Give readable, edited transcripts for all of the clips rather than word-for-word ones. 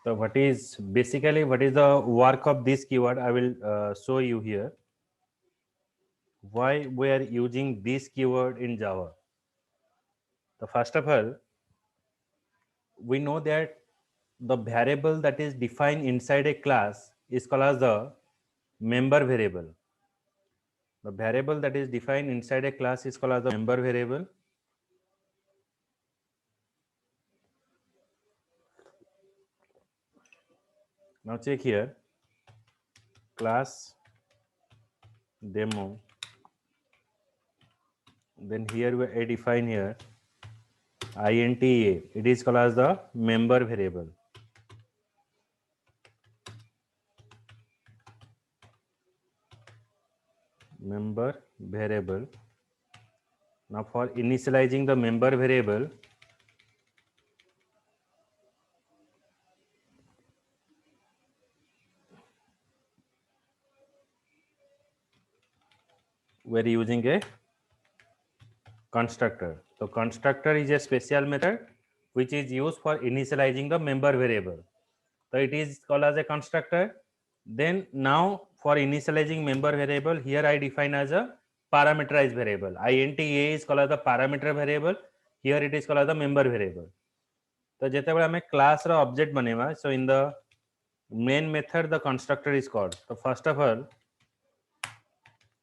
So what is basically what is the work of this keyword? I will show you here. Why we are using this keyword in Java? So first of all, we know that the variable that is defined inside a class is called as the member variable. The variable that is defined inside a class is called as the member variable. Now check here, class demo. Then here we define here int a. It is called as the member variable. Member variable. Now for initializing the member variable, we are using a constructor. So constructor is a special method which is used for initializing the member variable. So it is called as a constructor. Then now for initializing member variable, here I define as a parameterized variable. int a is called as the parameter variable. Here it is called as the member variable. तो जेतेबेले हमें class रो object बनेवा, so in the main method the constructor is called. So first of all,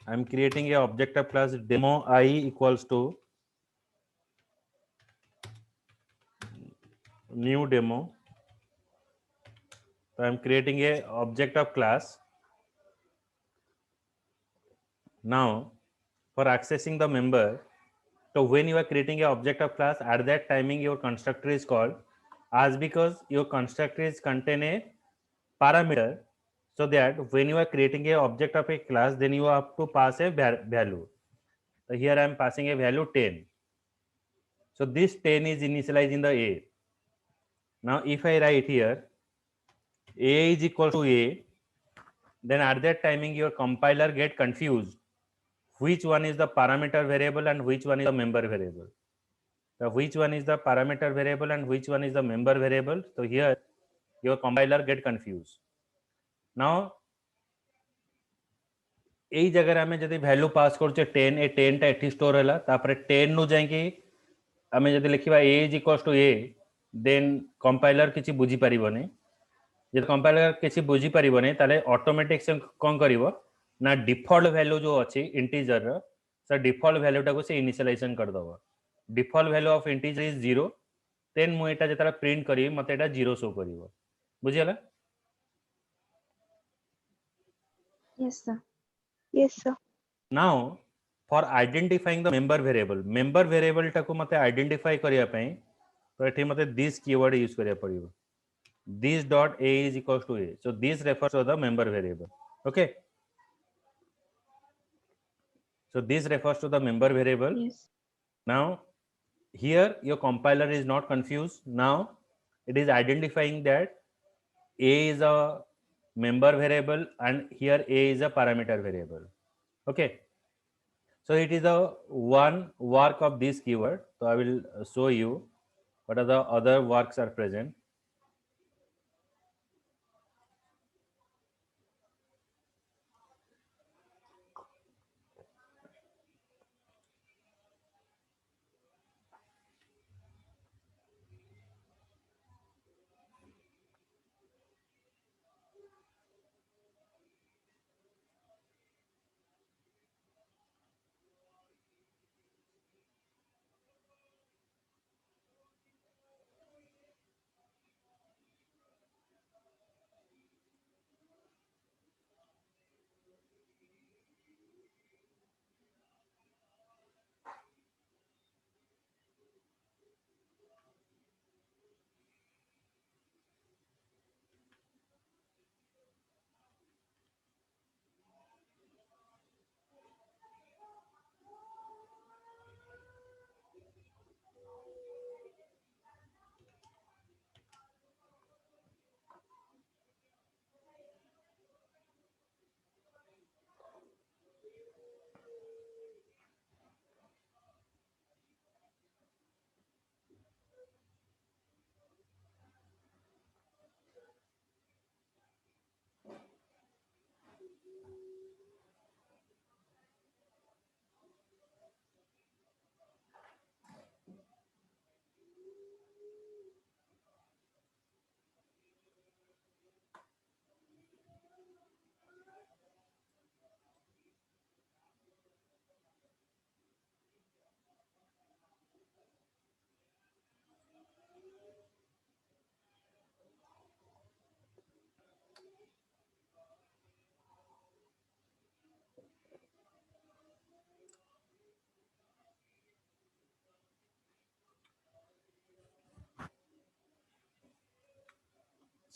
I am creating a object of class demo I equals to new demo. So I am creating a object of class. Now for accessing the member, so when you are creating a object of class, at that timing your constructor is called, as because your constructor is contain a parameter, so that when you are creating a object of a class, then you have to pass a value. So here I am passing a value 10. So this 10 is initialized in the a. Now if I write here a is equal to a, then at that timing your compiler get confused which one is the parameter variable and which one is the member variable. So which one is the parameter variable and which one is the member variable? So here your compiler get confused. Now এই জায়গায় আমি যদি value pass করছে 10, ए 10 টা এটি store হলা, তারপরে 10 नु ଯାଇକି আমি যদি লিখিবা a is equals to a, then compiler କିଛି ବୁଝିପାରିବନି. ଯଦି compiler କିଛି ବୁଝିପାରିବନି ତାହେଲେ ऑटोमेटिक से कोन करिवो ना डिफॉल्ट वैल्यू जो अछि इंटीजर रो, से डिफॉल्ट वैल्यू टाको से इनिशियलाइजेशन कर दबो. Default value of integer is 0, then मु एटा जेतरा प्रिंट करी मते एटा 0 शो करिवो. बुझियला? Yes, sir. Yes, sir. Now for identifying the member variable टाको मते आइडेंटिफाई करिया पई, तो एठी मते this keyword यूज करिया पड़िबो. This dot a is equals to a. So this refers to the member variable. Okay. So this refers to the member variable. Yes. Now here your compiler is not confused. Now it is identifying that a is a member variable and here a is a parameter variable. Okay. So it is a one work of this keyword. So I will show you what are the other works are present.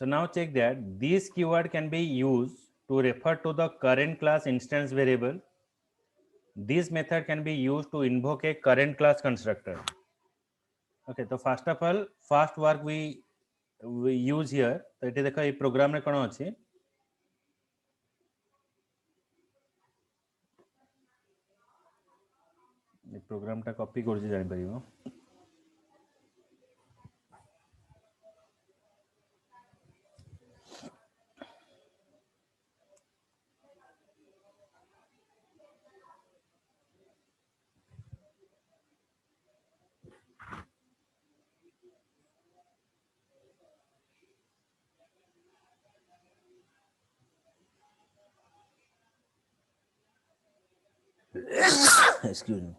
So now check that this keyword can be used to refer to the current class instance variable. This method can be used to invoke a current class constructor. Okay, so first of all, first work we use here. तो ये देखो ये programme रे कोन अछि ये programme टा copy करछि जानि परिबो excuse me.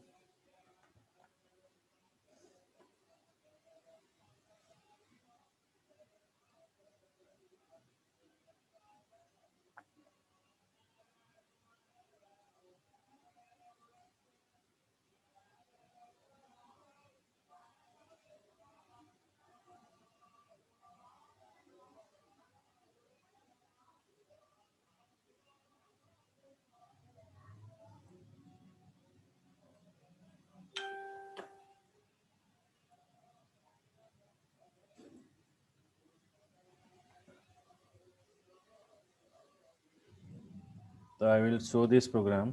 So I will show this program.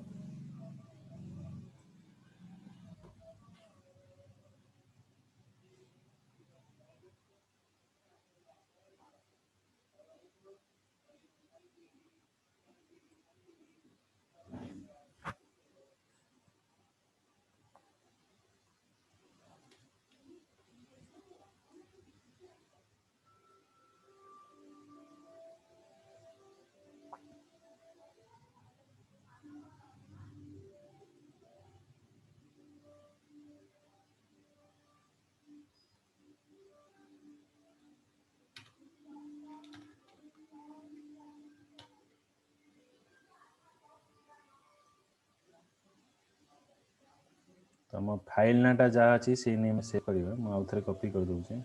तो हम फाइल नाटा जहाँ अच्छी से नेम सेव करिवा मैं आउ थरे कॉपी कर दउछि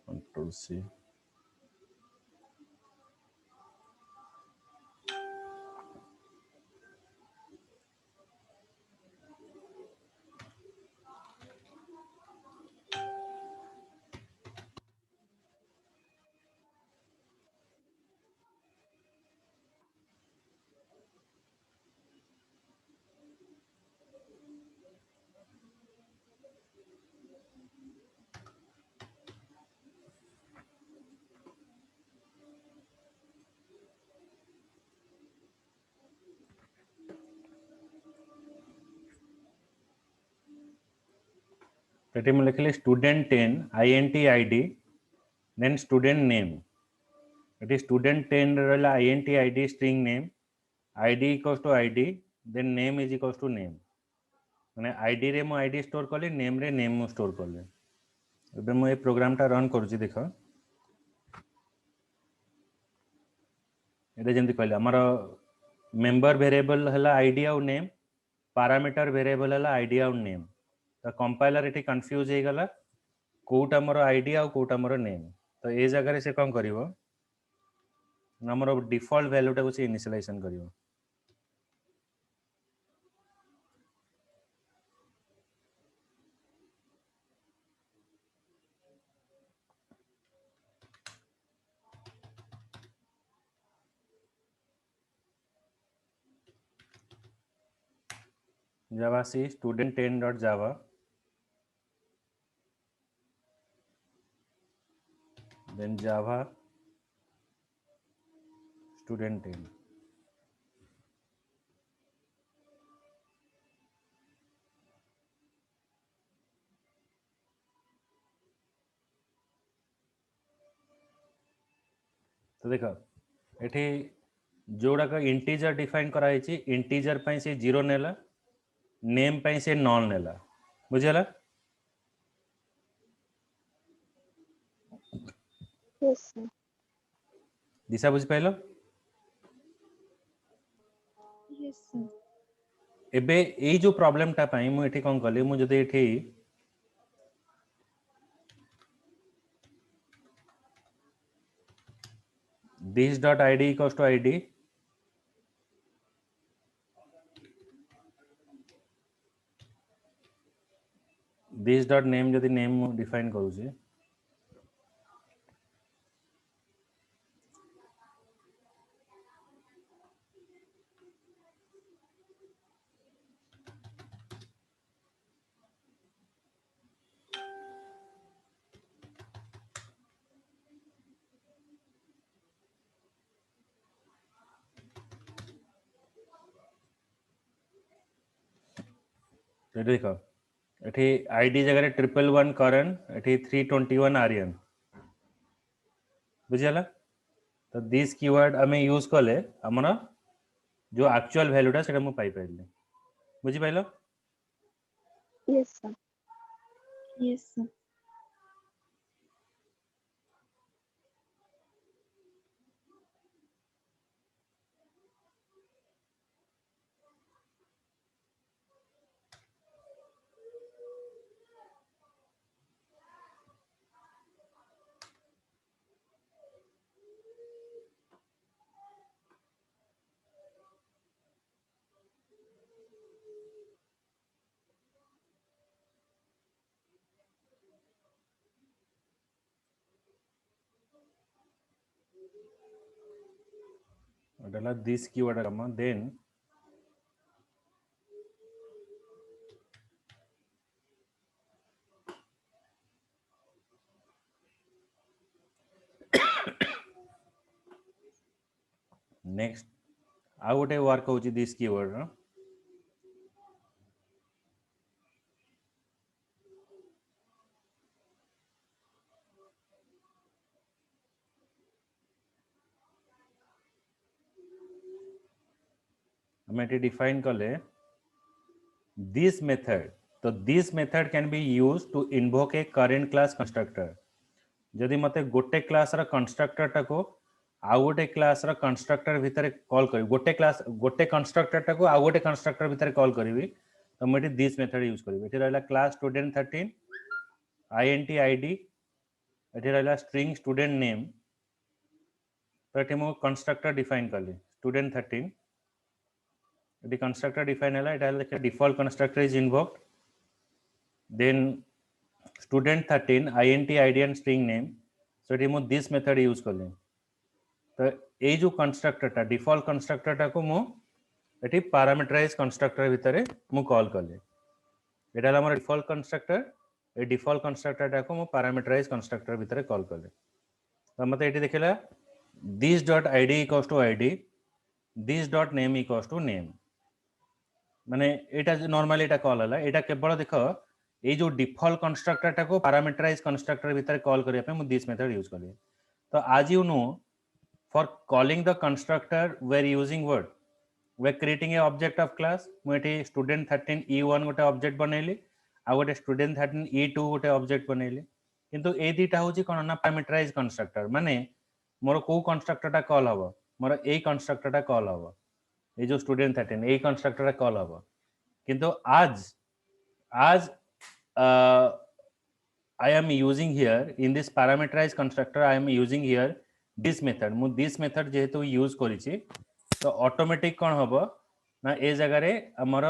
कंट्रोल सी एटी मैं लिखली student 10 int id then student name eighty student 10 रहला int id string name id equals to id then name is equals to name माने id रे मो id स्टोर करले नेम रे नेम मो स्टोर करले एबे मो ए प्रोग्राम टा रन करूची देखो एटा जेमति कहले हमर मेंबर वेरिएबल हला id और नेम पैरामीटर वेरिएबल हला id और नेम तो कंपाइलर एटी कंफ्यूज हे गला कोटा मोर आईडी आ कोटा मोर नेम तो ए जगह से कौन करिवो हमर डिफॉल्ट वैल्यू टा को से initialisation करिवो java c student10.java then java student10 तो देखो एठी जोड़ा का इंटीजर डिफाइन करा छी इंटीजर पई से 0 नेला नेम पई से नॉन नेला बुझला Yes, sir. दिशा बुझ पाइलो Yes, sir. एबे ए जो प्रॉब्लम टा पई मु एठी कोन कली मु जदि एठी this dot id equals to id, this dot name जदि name मु define करूची, तो देखो एठी id जगह 111 करण एठी 321 आर्यन बुझियाला तो दिस कीवर्ड आम यूज कले आमर जो एक्चुअल वैल्यूटा सेटा मु पाई पाइली बुझी पाइलो Yes, sir. Yes, sir. एटाला दिस कीवर्ड काम देन नेक्स्ट आ गोटे वर्क होची दिस कीवर्ड रो हमें एटी डिफाइन कले दिस मेथड तो this method can be use to invoke a current class constructor जदि मते गोटे क्लास रा कंस्ट्रक्टर टाको आउ गोटे क्लास रा कंस्ट्रक्टर भितर कॉल करी गोटे कंस्ट्रक्टर टाको आउ गोटे कंस्ट्रक्टर भितर कॉल करी तो मुझे दिस मेथड यूज करी एठी रहला क्लास स्टूडेंट 13 int id एठी रहला स्ट्रिंग स्टूडेंट नेम तो एठी मो कंस्ट्रक्टर डिफाइन कली स्टूडेंट 13 एठी कंस्ट्रक्टर डिफाइन हैला एटा लिखे default constructor is invoked then student 13 int id and string name so एठी मो दिस मेथड यूज कली तो ये जो कंस्ट्रक्टर डिफॉल्ट कंस्ट्रक्टर को मु एठी पैरामीटराइज कंस्ट्रक्टर भितर मु कॉल कले एटा हमर डिफॉल्ट कंस्ट्रक्टर ए डिफॉल्ट कंस्ट्रक्टर को मु पैरामीटराइज कंस्ट्रक्टर भितर कॉल कले तो मते एठी देखिला this dot id equals to id this dot name equals to name माने एटा नॉर्मली एटा कॉल हला एटा केवल देखो ये जो डिफॉल्ट कंस्ट्रक्टर को पैरामीटराइज कंस्ट्रक्टर भितर कॉल करिया पे मु दिस मेथड यूज कली तो आज you know for calling the constructor we're using what we're creating a object of class मुझे student 13 e1 गोटे ऑब्जेक्ट बनैली आ गोटे student 13 e2 गोटे ऑब्जेक्ट बनैली किंतु ए दीटा होची कोन ना पैरामीटराइज कंस्ट्रक्टर माने मोर को कंस्ट्रक्टर टा कॉल हबो मोर ए कंस्ट्रक्टर टा कॉल हबो ए जो student 13 ए कंस्ट्रक्टर टा कॉल हबो किंतु आज आज I am using here in this parameterized constructor I am using here this method मु this method जेहेतु यूज करिछि तो ऑटोमेटिक कोन हबो ना ए जगह रे हमर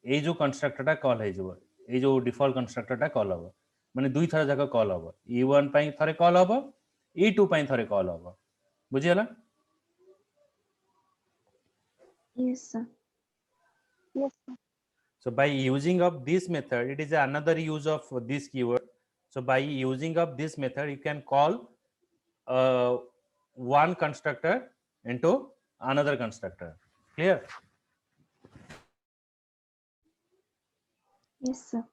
ए जो कंस्ट्रक्टर टा कॉल हे जबो ए जो डिफॉल्ट कंस्ट्रक्टर टा कॉल हबो माने दुई थर जगह कॉल हबो e1 पई थरे कॉल हबो e2 पई थरे कॉल हबो बुझियला Yes, sir. Yes, sir. so by using of this method it is another use of this keyword so by using of this method you can call one constructor into another constructor clear Yes, sir.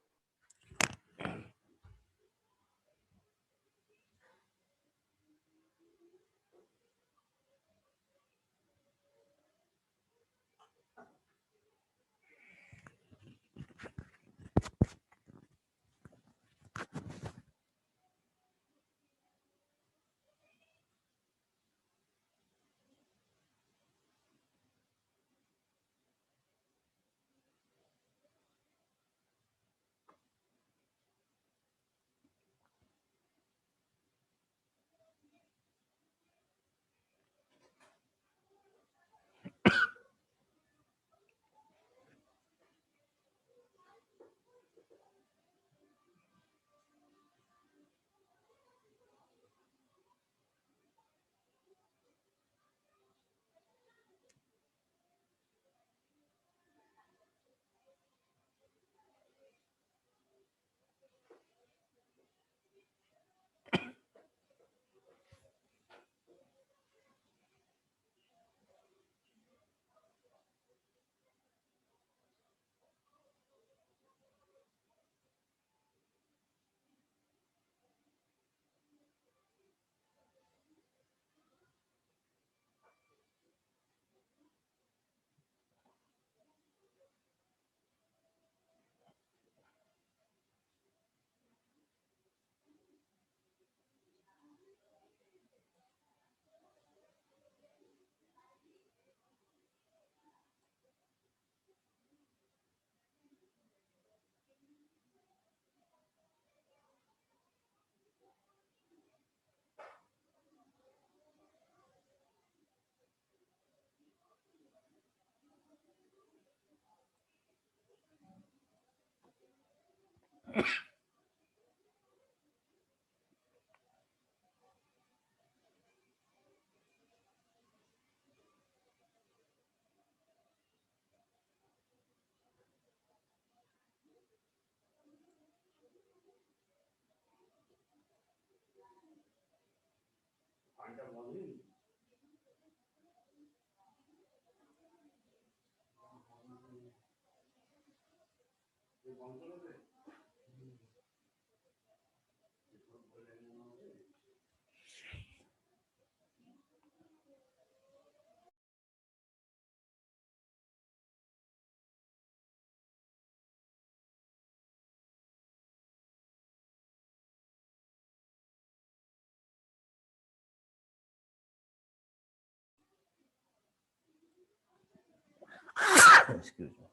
Excuse me.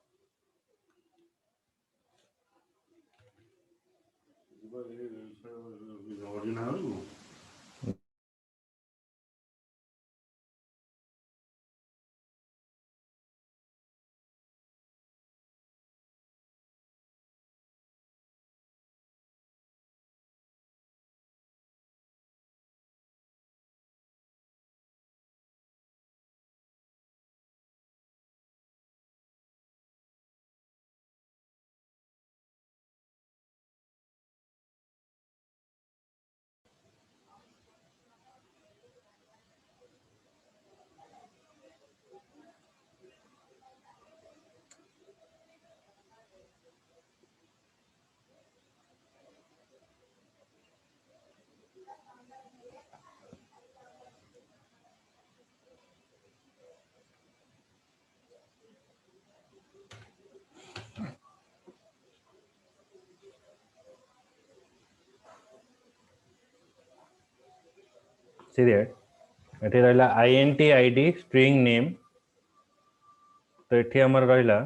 See that ଏଠି ରହିଲା int id string name तो ଏଠି ଆମର ରହିଲା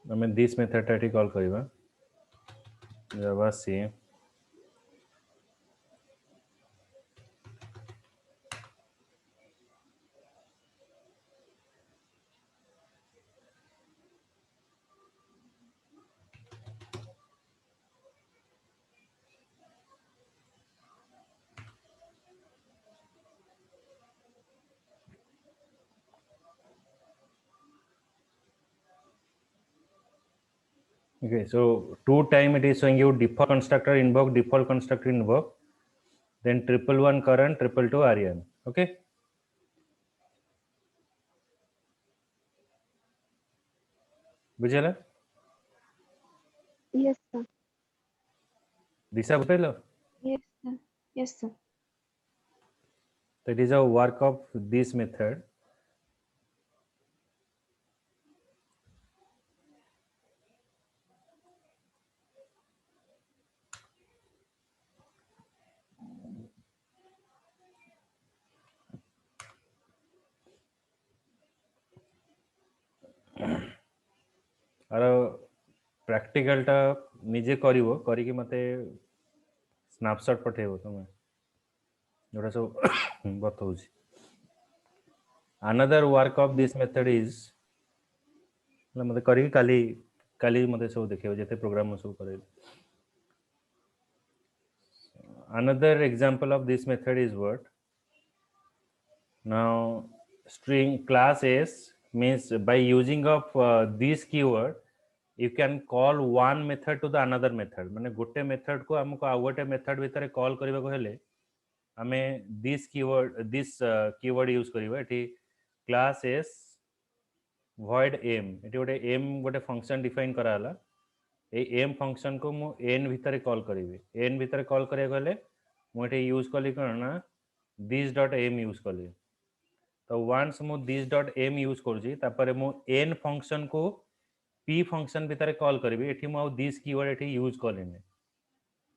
ଆମେ this method ଟା ଏଠି call କରିବା java c okay so two time it is showing you default constructor invoke then 111 current 222 aryan okay बुझेला Yes, sir. Disha बुझेलो Yes, sir. Yes, sir. that is a work of this method आर practical टा निजे करिवो करिकि मते snapshot पठेबो तुमे जोटा सब बताउछि another work of this method is मते करिकि काली काली मते सब देखियो जते प्रोग्राम सब करे another example of this method is what now string class s means by using of this keyword you can call one method to the another method माने गोटे method को हमको आ गोटे मेथड भितर कॉल करबा को हेले हमें this keyword यूज करबा एठी class s void m एठी गोटे m गोटे फंक्शन डिफाइन कराला ए m फंक्शन को मु n भितर कॉल करिवे n भितर कॉल करिया गले मु एठी यूज कली कोन this dot m यूज कली तो वंस मु this dot m use Karji तापर मु n फंक्शन को p फंक्शन भितर कॉल करिवे एठी मु this keyword एठी यूज कलिने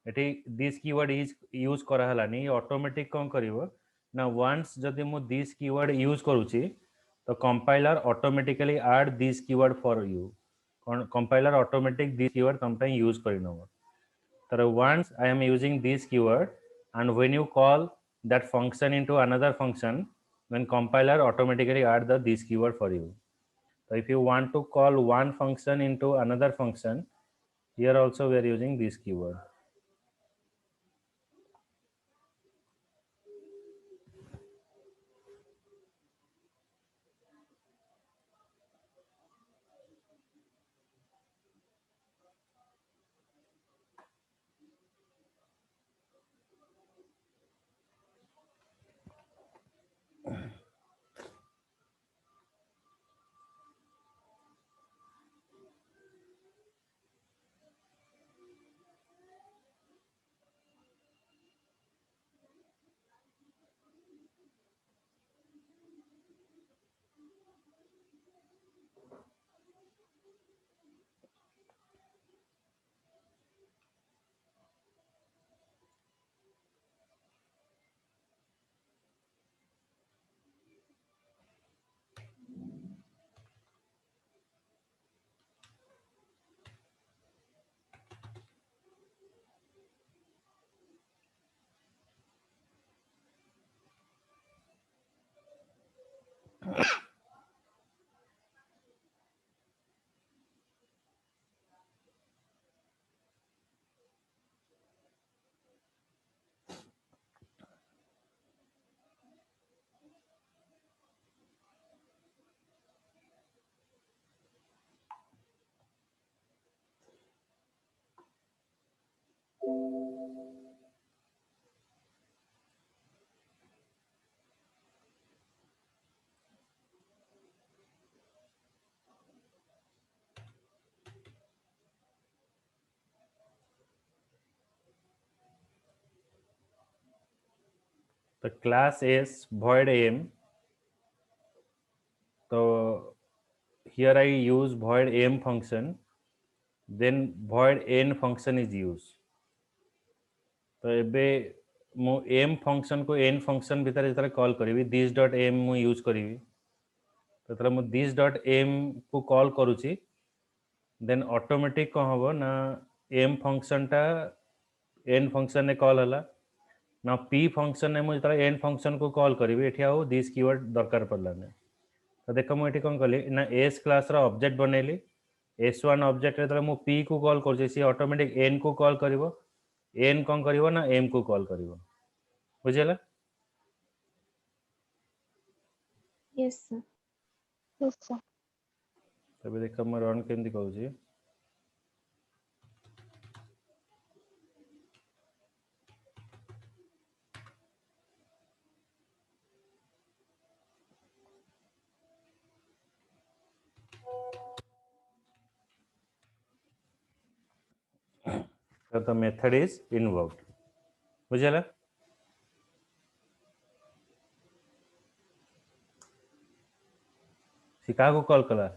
एठी this keyword इज यूज करा हलानी ऑटोमेटिक कोन करिवो ना वंस जदि मु this keyword यूज करूची तो compiler automatically add this keyword for you compiler automatic this keyword तम पे यूज करिनो तर once I am using this keyword and when you call that function into another function then compiler automatically add the this keyword for you so if you want to call one function into another function here also we are using this keyword The class S void m. So here I use void m function, then void n function is used. तो एबे मु m function को n function भितर जेतले call करिवि this dot m मु use करिवि तो तले मु this dot m को कॉल करूची देन ऑटोमेटिक को हबो ना m function टा n function ने कॉल हला ना p function ने मु जेतले n function को कॉल करिवि एठी आउ this keyword दरकार पड़ला ने तो देखो मु एठी कोन कली ना s क्लास रा ऑब्जेक्ट बनेली s1 ऑब्जेक्ट रे तले मु p को कॉल करछि सी ऑटोमेटिक n को कॉल करिवो n कोन करिवो ना m को call करिवो बुझिला Yes, sir. Yes, sir. तबे देखो म रन केमती कहूची so the method is invoked बुझिला सी का को कॉल कला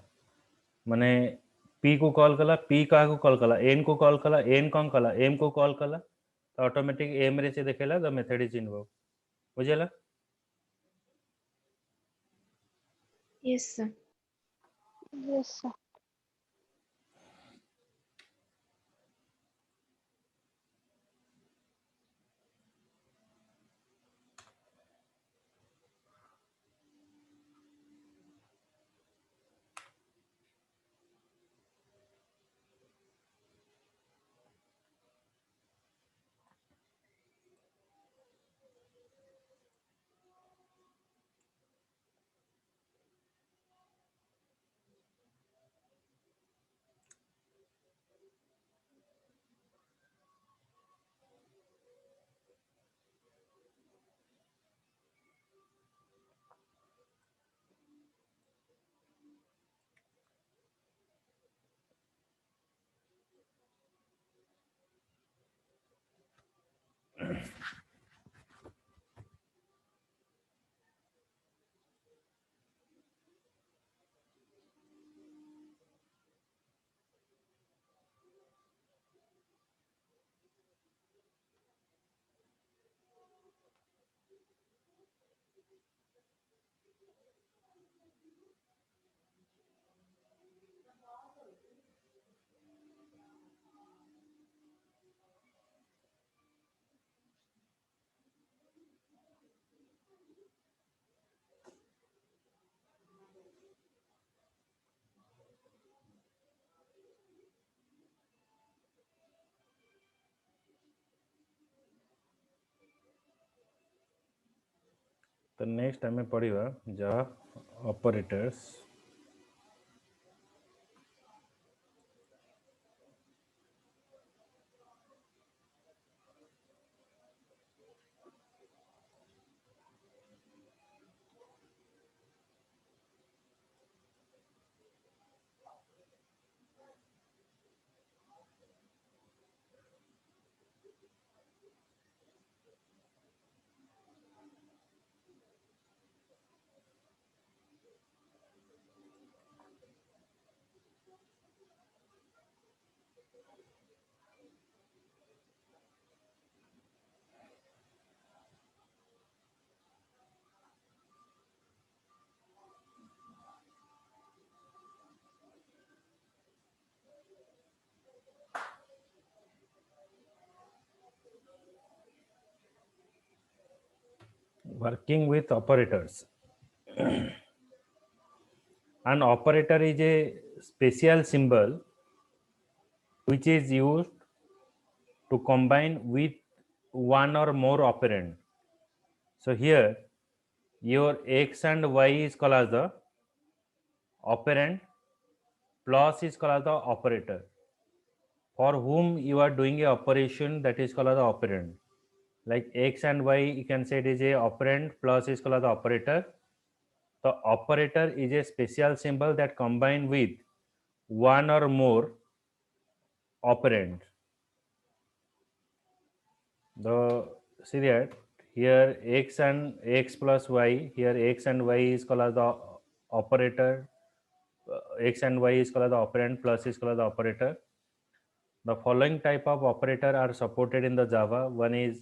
माने p को कॉल कला p का को कॉल कला n को कॉल कला n कोन कला m को कॉल कला तो ऑटोमेटिक m रे से देखेला द मेथड इज इन्वोक्ड बुझिला Yes, sir. Yes, sir. तो नेक्स्ट हमें पढ़िबा Java operators working with operators. An operator is a special symbol which is used to combine with one or more operand. So here your x and y is called as the operand plus is called as the operator. for whom you are doing a operation that is called as the operand. Like x and y, you can say it is a operand, plus is called as the operator. The operator is a special symbol that combine with one or more operand. The see that here x and x plus y, here x and y is called as the operator, x and y is called as the operand, plus is called as the operator. The following type of operator are supported in the Java. One is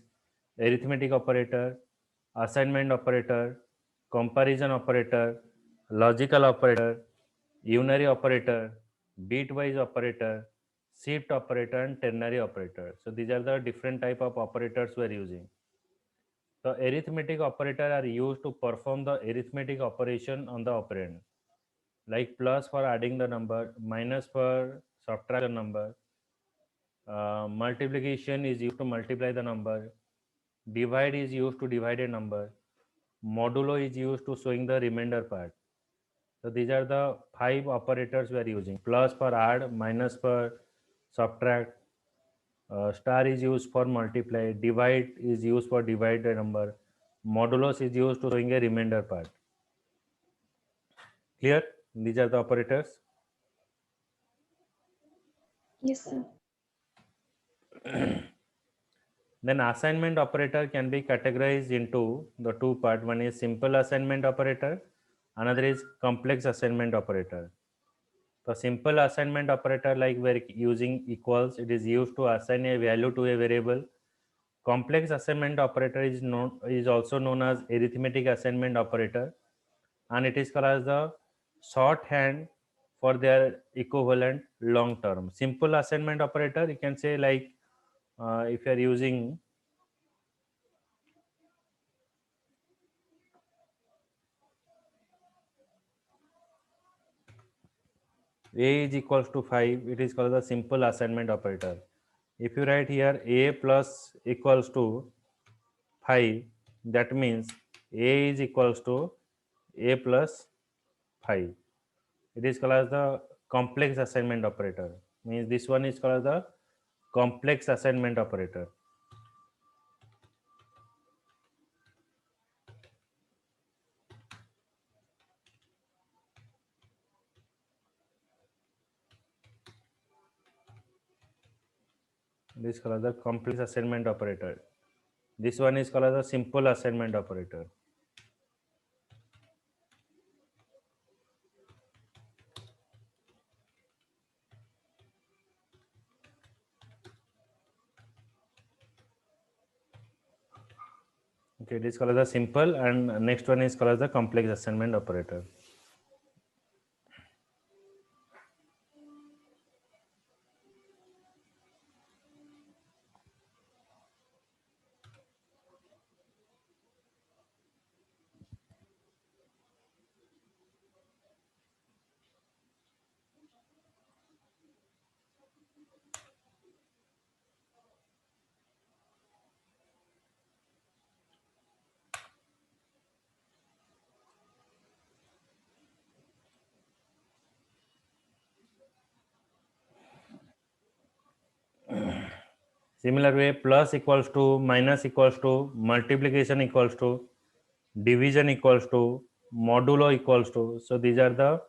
arithmetic operator, assignment operator, comparison operator, logical operator, unary operator, bitwise operator, shift operator, and ternary operator. So these are the different type of operators we are using. The arithmetic operator are used to perform the arithmetic operation on the operand, like plus for adding the number, minus for subtract the number, multiplication is used to multiply the number, divide is used to divide a number, modulo is used to showing the remainder part. So these are the 5 operators we are using. Plus for add, minus for subtract, star is used for multiply, divide is used for divide a number, modulus is used to showing a remainder part. Clear? These are the operators. Yes, sir. Then assignment operator can be categorized into the two part. One is simple assignment operator, another is complex assignment operator. The simple assignment operator, like we're using equals, it is used to assign a value to a variable. Complex assignment operator is also known as arithmetic assignment operator, and it is called as the shorthand for their equivalent long term. Simple assignment operator, you can say like if you are using a is equals to 5, it is called the simple assignment operator. If you write here a plus equals to 5, that means a is equals to a plus 5. It is called as the complex assignment operator. Means this one is called as the complex assignment operator. This is called as the complex assignment operator. This one is called as the simple assignment operator. Okay, it is called as the simple, and next one is called as the complex assignment operator. Similar way, plus equals to, minus equals to, multiplication equals to, division equals to, modulo equals to. So these are the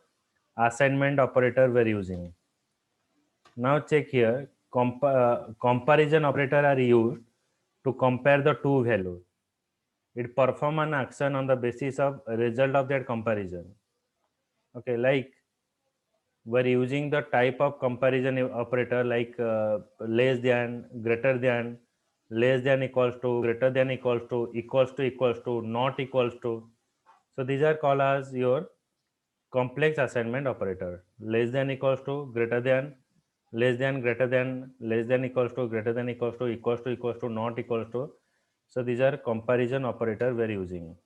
assignment operator we're using. Now check here, comparison operator are used to compare the two values. It perform an action on the basis of result of that comparison. Okay, like we're using the type of comparison operator like less than, greater than, less than equals to, greater than equals to, equals to, not equals to. So these are called as your complex assignment operator. Less than equals to, greater than, less than, greater than, less than equals to, greater than equals to, not equals to. So these are comparison operator we're using.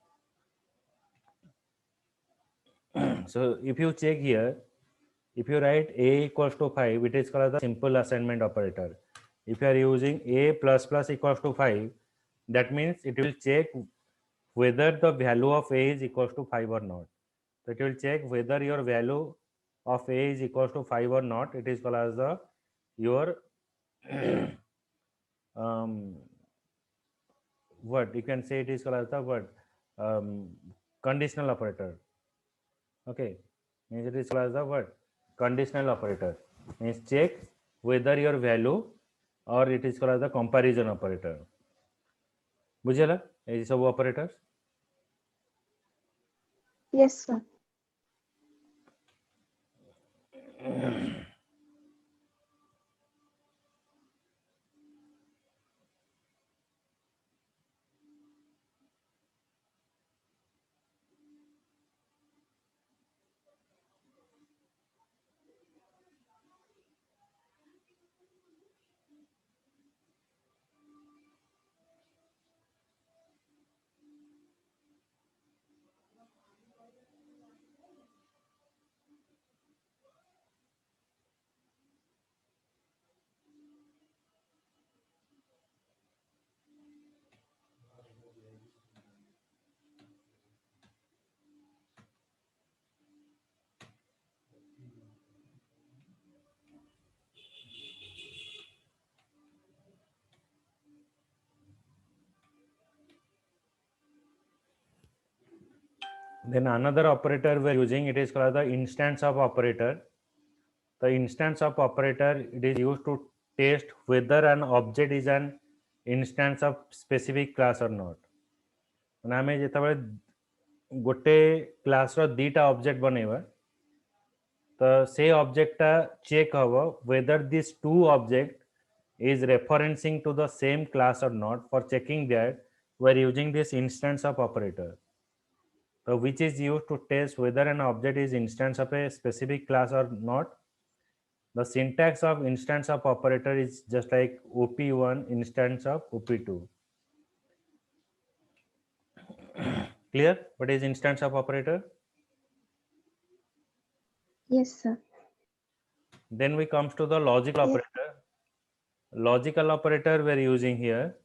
So if you check here, if you write a equals to 5, it is called as the simple assignment operator. If you are using a plus plus equals to 5, that means it will check whether the value of a is equals to 5 or not. So it will check whether your value of a is equals to 5 or not. It is called as the your what you can say it is called as the what conditional operator. Okay, means it is called as the what conditional operator. Means check whether your value or it is called as the comparison operator. बुझेला ये सब operators. Yes, sir. Then another operator we are using, it is called the instance of operator. The instance of operator, it is used to test whether an object is an instance of specific class or not. ମାନେ ଆମେ ଯେତେବେଳେ ଗୋଟେ କ୍ଲାସର ଦୁଇଟା object ବନେଇବା ତ ସେ ଅବଜେକ୍ଟଟା check ହବ whether these two object is referencing to the same class or not. For checking that, we are using this instance of operator. So which is used to test whether an object is instance of a specific class or not. The syntax of instance of operator is just like op1 instance of op2. Clear? What is instance of operator? Yes, sir. Then we comes to the logical Yes. operator. Logical operator we are using here.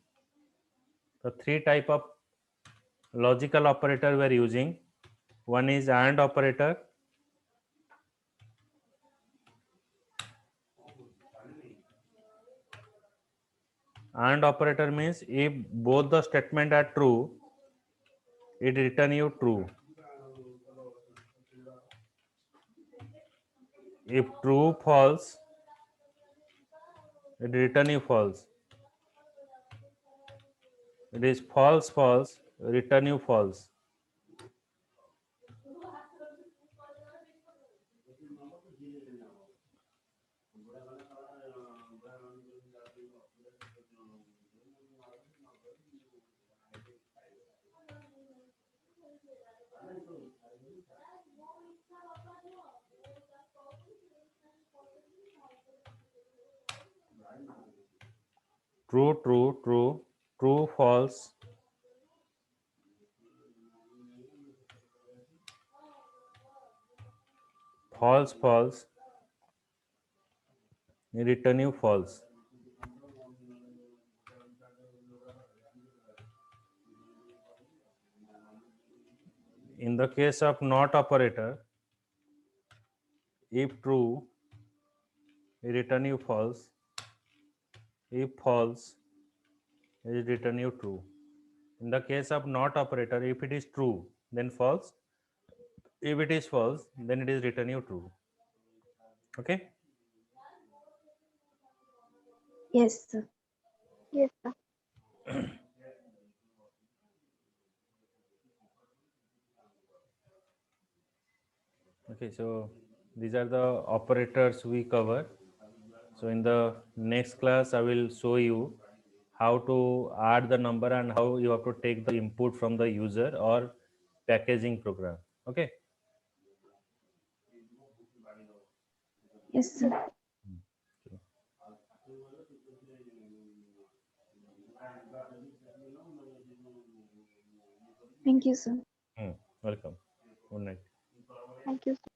The three type of logical operator we are using. One is AND operator. AND operator means if both the statement are true, it return you true. If true false, it return you false. It is false false, return you false. True true true, true false, false false, return you false. In the case of not operator, if true, it return you false. If false, it return you true. In the case of not operator, if it is true, then false. If it is false, then it is return you true. Okay. Yes, sir. Yes, sir. Okay, so these are the operators we cover. So in the next class, I will show you how to add the number and how you have to take the input from the user or packaging program. Okay. Yes, sir. Thank you, sir. Welcome. Good night. Thank you, sir.